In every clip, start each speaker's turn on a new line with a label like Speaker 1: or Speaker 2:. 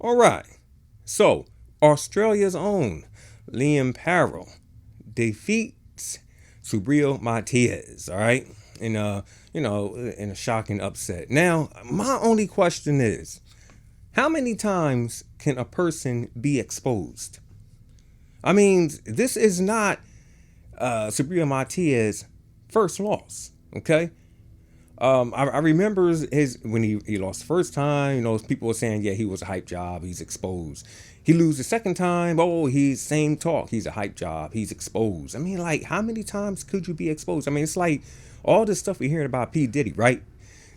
Speaker 1: All right. So, Australia's own Liam Paro defeats Subriel Matias, all right? In in a shocking upset. Now, my only question is, how many times can a person be exposed? I mean, this is not Subriel Matias' first loss, okay? I remember his when he lost the first time. People were saying, yeah, he was a hype job. He's exposed. He lose the second time. Oh, he's same talk. He's a hype job. He's exposed. I mean, like, how many times could you be exposed? I mean, it's like all this stuff we're hearing about P Diddy, right?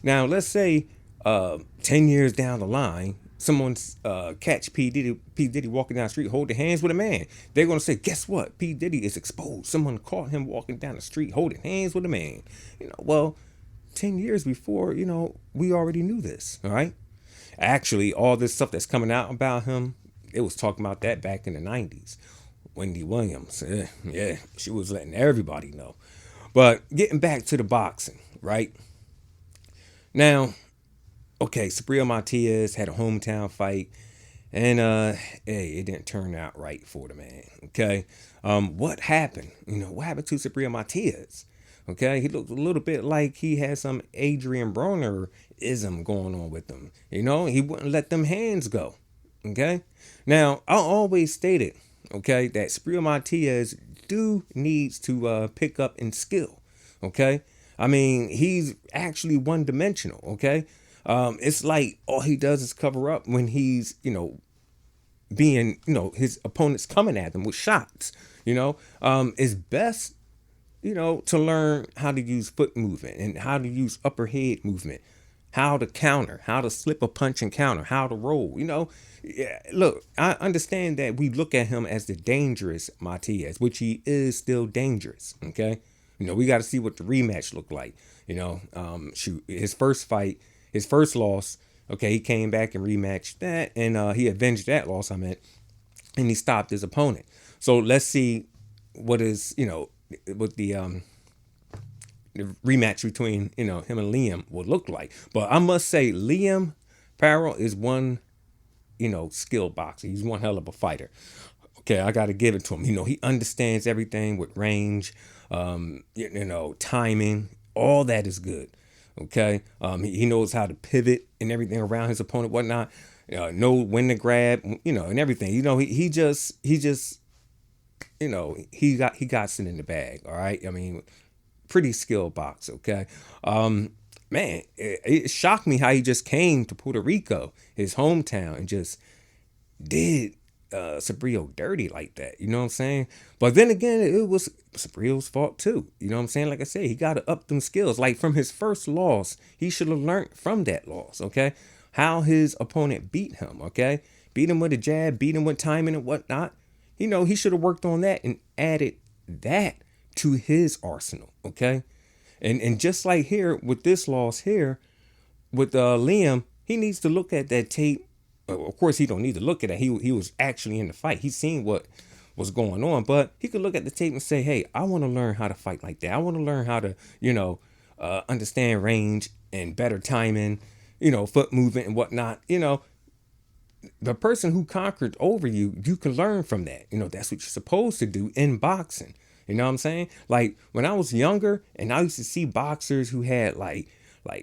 Speaker 1: Now, let's say 10 years down the line, someone's catch P Diddy walking down the street holding hands with a man. They're gonna say, guess what? P Diddy is exposed. Someone caught him walking down the street holding hands with a man. Well, 10 years before, we already knew this, all right? Actually, all this stuff that's coming out about him, it was talking about that back in the 90s. Wendy Williams, yeah, she was letting everybody know. But getting back to the boxing, right? Now, okay, Subriel Matias had a hometown fight, and hey, it didn't turn out right for the man. Okay, what happened? What happened to Subriel Matias? Okay, he looked a little bit like he had some Adrian Broner ism going on with him. He wouldn't let them hands go. Okay, now I always stated, okay, that Subriel Matias do needs to pick up in skill. Okay, I mean he's actually one dimensional. Okay, it's like all he does is cover up when he's being his opponents coming at him with shots. It's best to learn how to use foot movement and how to use upper head movement, how to counter, how to slip a punch and counter, how to roll. Yeah, look, I understand that we look at him as the dangerous Matias, which he is still dangerous. Okay, we got to see what the rematch looked like. Shoot, his first fight, his first loss. Okay, he came back and rematched that, and he avenged that loss. I meant, and he stopped his opponent. So let's see what is what the rematch between him and Liam would look like. But I must say, Liam Paro is one skilled boxer. He's one hell of a fighter. Okay, I got to give it to him. He understands everything with range, timing. All that is good. Okay, he knows how to pivot and everything around his opponent, whatnot. Know when to grab, and everything. He just he got it in the bag. All right, I mean, pretty skilled box. Okay, man, it shocked me how he just came to Puerto Rico, his hometown, and just did Subriel dirty like that. You know what I'm saying? But then again, it was Subriel's fault too. You know what I'm saying? Like I said, he got to up them skills. Like from his first loss, he should have learned from that loss. Okay, how his opponent beat him. Okay, beat him with a jab, beat him with timing and whatnot. He should have worked on that and added that to his arsenal. Okay, and just like here with this loss here with Liam, he needs to look at that tape. Of course, he don't need to look at it. He was actually in the fight. He's seen what was going on, but he could look at the tape and say, "Hey, I want to learn how to fight like that. I want to learn how to, understand range and better timing, foot movement and whatnot. The person who conquered over you, you can learn from that. That's what you're supposed to do in boxing. You know what I'm saying? Like when I was younger and I used to see boxers who had like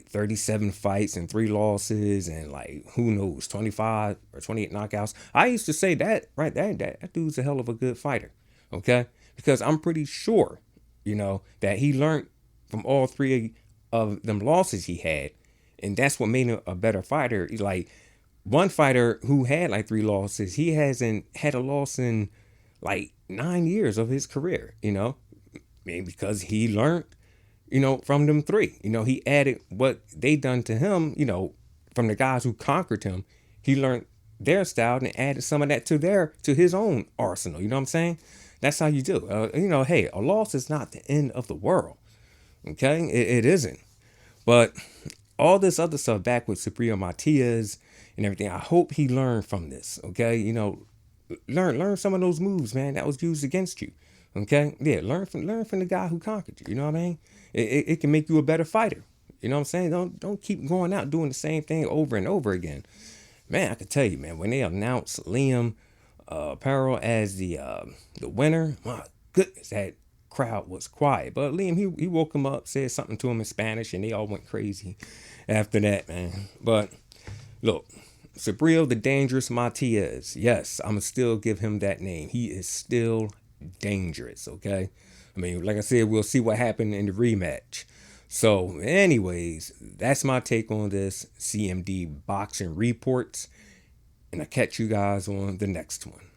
Speaker 1: 37 fights and 3 losses and like who knows 25 or 28 knockouts. I used to say that right that dude's a hell of a good fighter. Okay? Because I'm pretty sure, that he learned from all 3 of them losses he had, and that's what made him a better fighter. Like one fighter who had like 3 losses, he hasn't had a loss in like 9 years of his career, maybe because he learned, from them 3. He added what they done to him, from the guys who conquered him. He learned their style and added some of that to his own arsenal. You know what I'm saying? That's how you do. Hey, a loss is not the end of the world. Okay, it isn't. But all this other stuff back with Subriel Matias and everything, I hope he learned from this. Okay, learn some of those moves, man, that was used against you. Okay, yeah, learn from the guy who conquered you. You know what I mean? It can make you a better fighter. You know what I'm saying? Don't keep going out doing the same thing over and over again. Man, I can tell you, man, when they announced Liam Paro as the winner, my goodness, that crowd was quiet. But Liam, he woke him up, said something to him in Spanish, and they all went crazy after that, man. But look, Sabriel the Dangerous Matias, yes, I'm going to still give him that name. He is still dangerous, okay? I mean, like I said, we'll see what happened in the rematch. So, anyways, that's my take on this CMD boxing reports. And I'll catch you guys on the next one.